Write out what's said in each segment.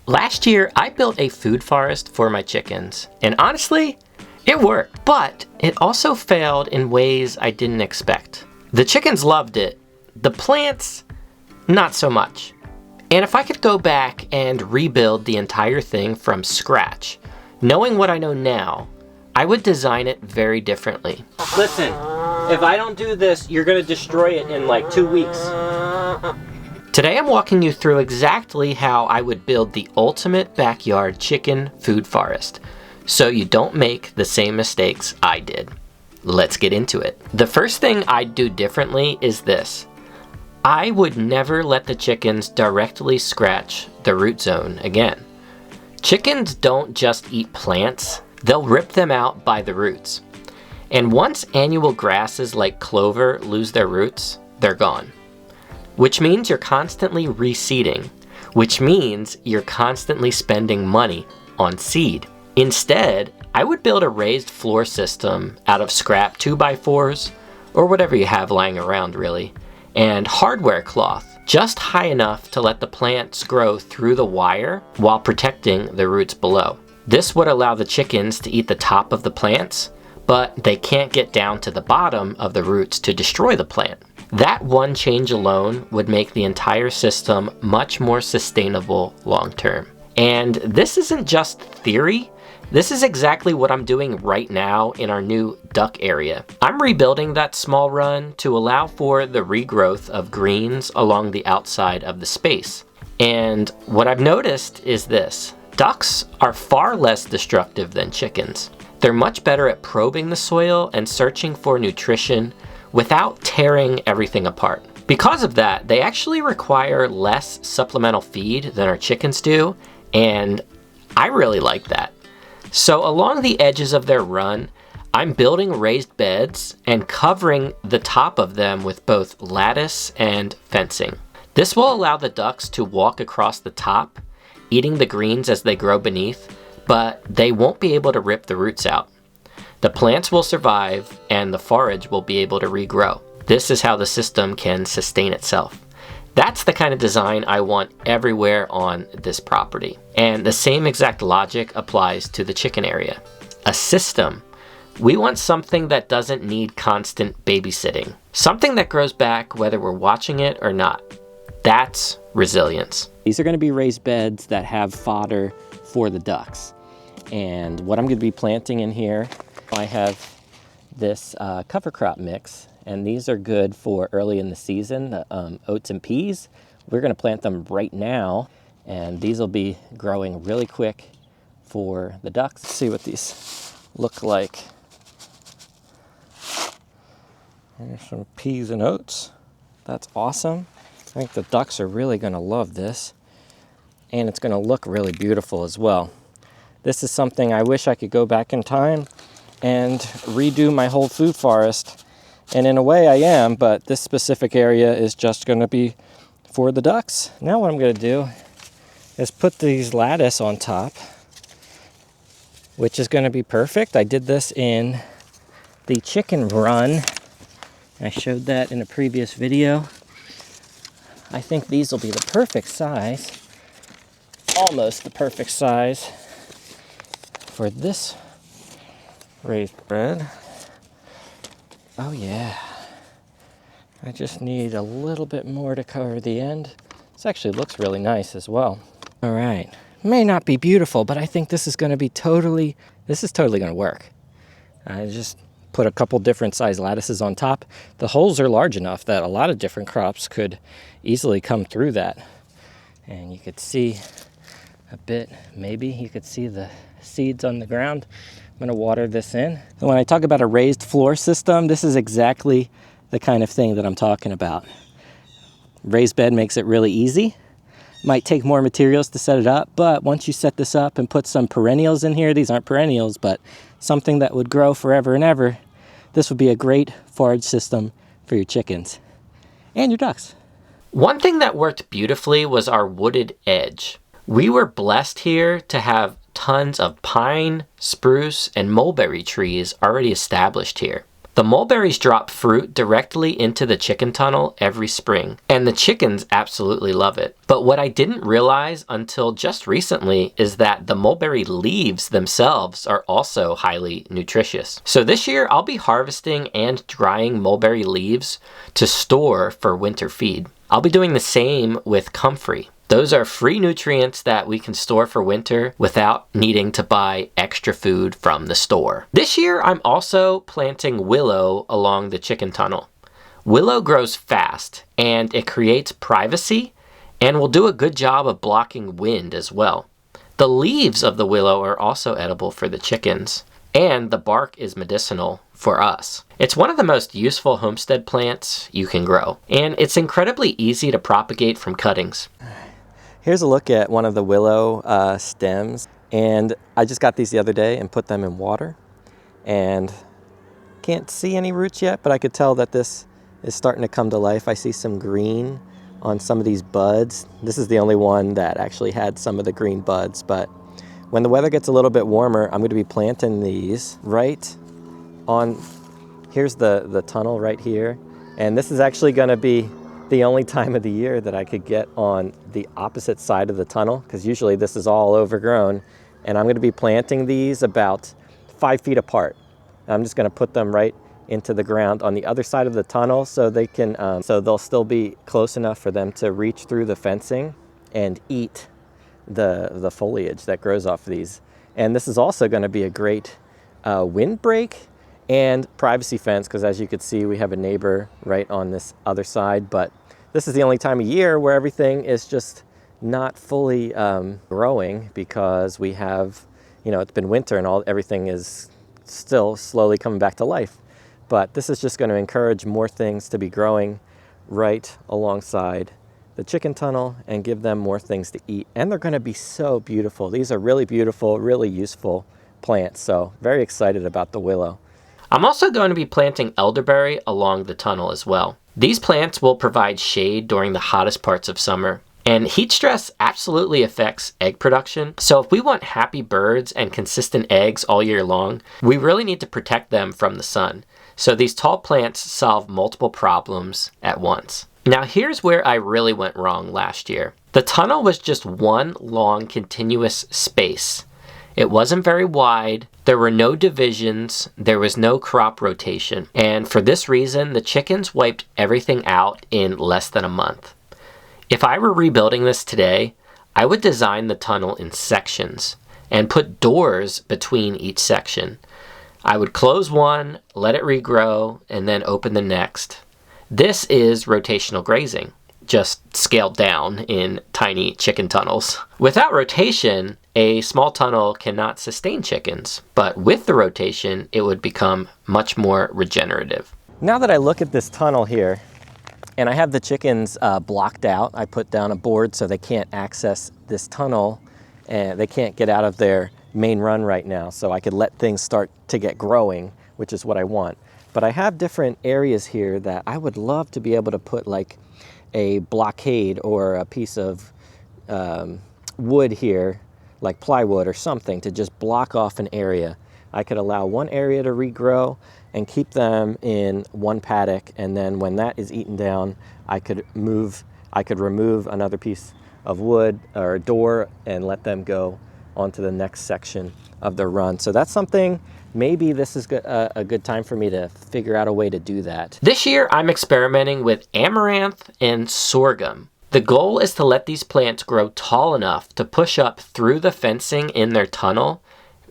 Last year, I built a food forest for my chickens, and honestly, it worked, but it also failed in ways I didn't expect. The chickens loved it, the plants, not so much. And if I could go back and rebuild the entire thing from scratch, knowing what I know now, I would design it very differently. Listen, if I don't do this, you're gonna destroy it in like 2 weeks. Today I'm walking you through exactly how I would build the ultimate backyard chicken food forest, so you don't make the same mistakes I did. Let's get into it. The first thing I'd do differently is this. I would never let the chickens directly scratch the root zone again. Chickens don't just eat plants, they'll rip them out by the roots. And once annual grasses like clover lose their roots, they're gone. Which means you're constantly reseeding, which means you're constantly spending money on seed. Instead, I would build a raised floor system out of scrap 2x4s, or whatever you have lying around really, and hardware cloth, just high enough to let the plants grow through the wire while protecting the roots below. This would allow the chickens to eat the top of the plants, but they can't get down to the bottom of the roots to destroy the plant. That one change alone would make the entire system much more sustainable long term. And this isn't just theory, this is exactly what I'm doing right now in our new duck area. I'm rebuilding that small run to allow for the regrowth of greens along the outside of the space. And what I've noticed is this. Ducks are far less destructive than chickens. They're much better at probing the soil and searching for nutrition without tearing everything apart. Because of that, they actually require less supplemental feed than our chickens do, and I really like that. So along the edges of their run, I'm building raised beds and covering the top of them with both lattice and fencing. This will allow the ducks to walk across the top, eating the greens as they grow beneath, but they won't be able to rip the roots out. The plants will survive and the forage will be able to regrow. This is how the system can sustain itself. That's the kind of design I want everywhere on this property. And the same exact logic applies to the chicken area. A system. We want something that doesn't need constant babysitting. Something that grows back whether we're watching it or not. That's resilience. These are going to be raised beds that have fodder for the ducks. And what I'm going to be planting in here, I have this cover crop mix, and these are good for early in the season, oats and peas. We're going to plant them right now, and these will be growing really quick for the ducks. Let's see what these look like. There's some peas and oats. That's awesome. I think the ducks are really going to love this, and it's going to look really beautiful as well. This is something I wish I could go back in time and redo my whole food forest. And in a way I am, but this specific area is just going to be for the ducks. Now what I'm going to do is put these lattice on top, which is going to be perfect. I did this in the chicken run. I showed that in a previous video. I think these will be the perfect size, almost the perfect size for this raised bed. Oh yeah. I just need a little bit more to cover the end. This actually looks really nice as well. All right. May not be beautiful, but I think this is going to be totally going to work. I just put a couple different size lattices on top. The holes are large enough that a lot of different crops could easily come through that. And you could see a bit, maybe you could see the seeds on the ground. I'm going to water this in. And when I talk about a raised floor system, this is exactly the kind of thing that I'm talking about. Raised bed makes it really easy. Might take more materials to set it up, but once you set this up and put some perennials in here, these aren't perennials, but something that would grow forever and ever, this would be a great forage system for your chickens and your ducks. One thing that worked beautifully was our wooded edge. We were blessed here to have tons of pine, spruce, and mulberry trees already established here. The mulberries drop fruit directly into the chicken tunnel every spring, and the chickens absolutely love it. But what I didn't realize until just recently is that the mulberry leaves themselves are also highly nutritious. So this year I'll be harvesting and drying mulberry leaves to store for winter feed. I'll be doing the same with comfrey. Those are free nutrients that we can store for winter without needing to buy extra food from the store. This year, I'm also planting willow along the chicken tunnel. Willow grows fast and it creates privacy and will do a good job of blocking wind as well. The leaves of the willow are also edible for the chickens, and the bark is medicinal for us. It's one of the most useful homestead plants you can grow, and it's incredibly easy to propagate from cuttings. Here's a look at one of the willow stems, and I just got these the other day and put them in water, and can't see any roots yet, but I could tell that this is starting to come to life. I see some green on some of these buds. This is the only one that actually had some of the green buds, but when the weather gets a little bit warmer, I'm going to be planting these right on, here's the tunnel right here, and this is actually going to be the only time of the year that I could get on the opposite side of the tunnel, because usually this is all overgrown, and I'm going to be planting these about 5 feet apart. I'm just going to put them right into the ground on the other side of the tunnel so they can, so they'll still be close enough for them to reach through the fencing and eat the foliage that grows off of these. And this is also going to be a great windbreak and privacy fence, because as you can see, we have a neighbor right on this other side, but this is the only time of year where everything is just not fully growing, because we have, you know, it's been winter and everything is still slowly coming back to life. But this is just going to encourage more things to be growing right alongside the chicken tunnel and give them more things to eat. And they're going to be so beautiful. These are really beautiful, really useful plants. So very excited about the willow. I'm also going to be planting elderberry along the tunnel as well. These plants will provide shade during the hottest parts of summer. And heat stress absolutely affects egg production. So if we want happy birds and consistent eggs all year long, we really need to protect them from the sun. So these tall plants solve multiple problems at once. Now here's where I really went wrong last year. The tunnel was just one long continuous space. It wasn't very wide, there were no divisions, there was no crop rotation, and for this reason, the chickens wiped everything out in less than a month. If I were rebuilding this today, I would design the tunnel in sections and put doors between each section. I would close one, let it regrow, and then open the next. This is rotational grazing, just scaled down in tiny chicken tunnels. Without rotation, a small tunnel cannot sustain chickens, but with the rotation, it would become much more regenerative. Now that I look at this tunnel here, and I have the chickens blocked out, I put down a board so they can't access this tunnel, and they can't get out of their main run right now, so I could let things start to get growing, which is what I want. But I have different areas here that I would love to be able to put like a blockade or a piece of wood here, like plywood or something, to just block off an area. I could allow one area to regrow and keep them in one paddock, and then when that is eaten down, I could remove another piece of wood or a door and let them go onto the next section of the run. So that's something, maybe this is a good time for me to figure out a way to do that. This year, I'm experimenting with amaranth and sorghum. The goal is to let these plants grow tall enough to push up through the fencing in their tunnel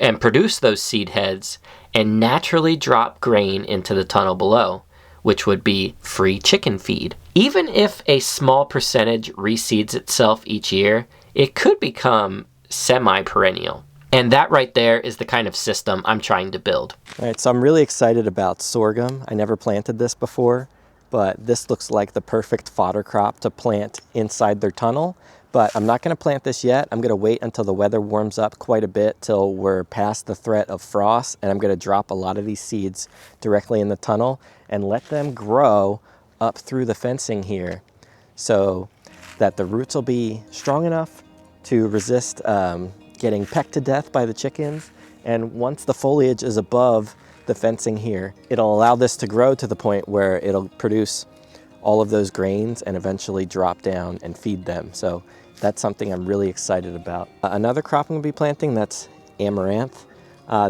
and produce those seed heads and naturally drop grain into the tunnel below, which would be free chicken feed. Even if a small percentage reseeds itself each year, it could become semi-perennial. And that right there is the kind of system I'm trying to build. All right, so I'm really excited about sorghum. I never planted this before, but this looks like the perfect fodder crop to plant inside their tunnel. But I'm not gonna plant this yet. I'm gonna wait until the weather warms up quite a bit, till we're past the threat of frost, and I'm gonna drop a lot of these seeds directly in the tunnel and let them grow up through the fencing here so that the roots will be strong enough to resist getting pecked to death by the chickens. And once the foliage is above the fencing here, it'll allow this to grow to the point where it'll produce all of those grains and eventually drop down and feed them. So that's something I'm really excited about. Another crop I'm gonna be planting, that's amaranth.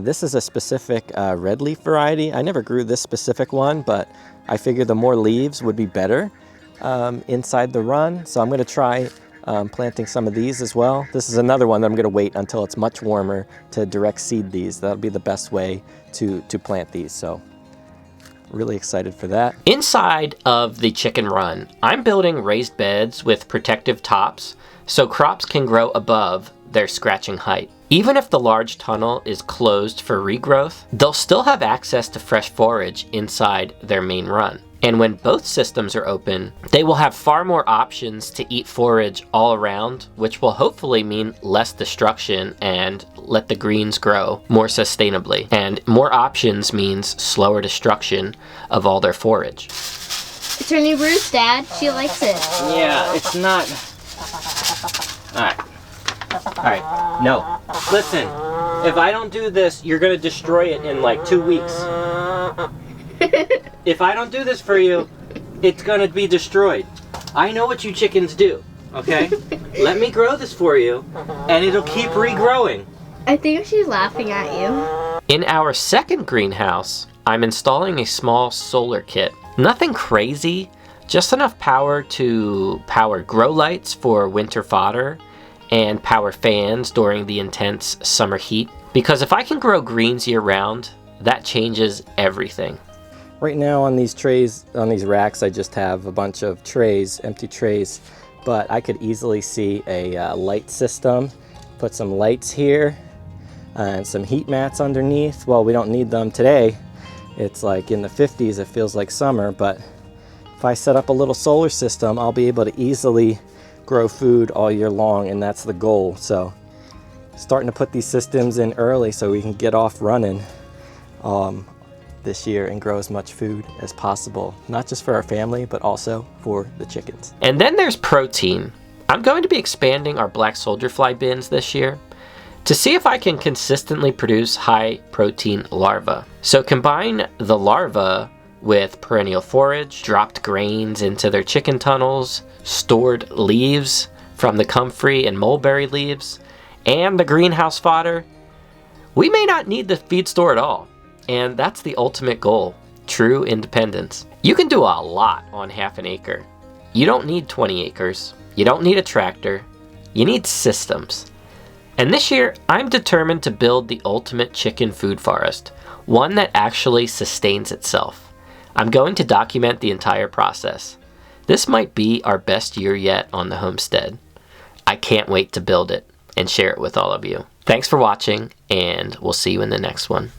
This is a specific red leaf variety. I never grew this specific one, but I figured the more leaves would be better inside the run. So I'm gonna try planting some of these as well. This is another one that I'm gonna wait until it's much warmer to direct seed these. That'll be the best way to plant these. So really excited for that. Inside of the chicken run, I'm building raised beds with protective tops so crops can grow above their scratching height. Even if the large tunnel is closed for regrowth, they'll still have access to fresh forage inside their main run. And when both systems are open, they will have far more options to eat forage all around, which will hopefully mean less destruction and let the greens grow more sustainably. And more options means slower destruction of all their forage. It's her new roost, Dad. She likes it. Yeah, it's not... Alright, no. Listen, if I don't do this, you're gonna destroy it in like 2 weeks. If I don't do this for you, it's gonna be destroyed. I know what you chickens do, okay? Let me grow this for you, and it'll keep regrowing. I think she's laughing at you. In our second greenhouse, I'm installing a small solar kit. Nothing crazy, just enough power to power grow lights for winter fodder and power fans during the intense summer heat. Because if I can grow greens year round, that changes everything. Right now on these trays, on these racks, I just have a bunch of trays, empty trays, but I could easily see a light system. Put some lights here and some heat mats underneath. Well, we don't need them today. It's like in the 50s, it feels like summer, but if I set up a little solar system, I'll be able to easily grow food all year long, and that's the goal. So starting to put these systems in early so we can get off running this year and grow as much food as possible, not just for our family, but also for the chickens. And then there's protein. I'm going to be expanding our black soldier fly bins this year to see if I can consistently produce high protein larvae. So combine the larvae with perennial forage, dropped grains into their chicken tunnels, stored leaves from the comfrey and mulberry leaves, and the greenhouse fodder. We may not need the feed store at all. And that's the ultimate goal, true independence. You can do a lot on half an acre. You don't need 20 acres. You don't need a tractor. You need systems. And this year, I'm determined to build the ultimate chicken food forest, one that actually sustains itself. I'm going to document the entire process. This might be our best year yet on the homestead. I can't wait to build it and share it with all of you. Thanks for watching, and we'll see you in the next one.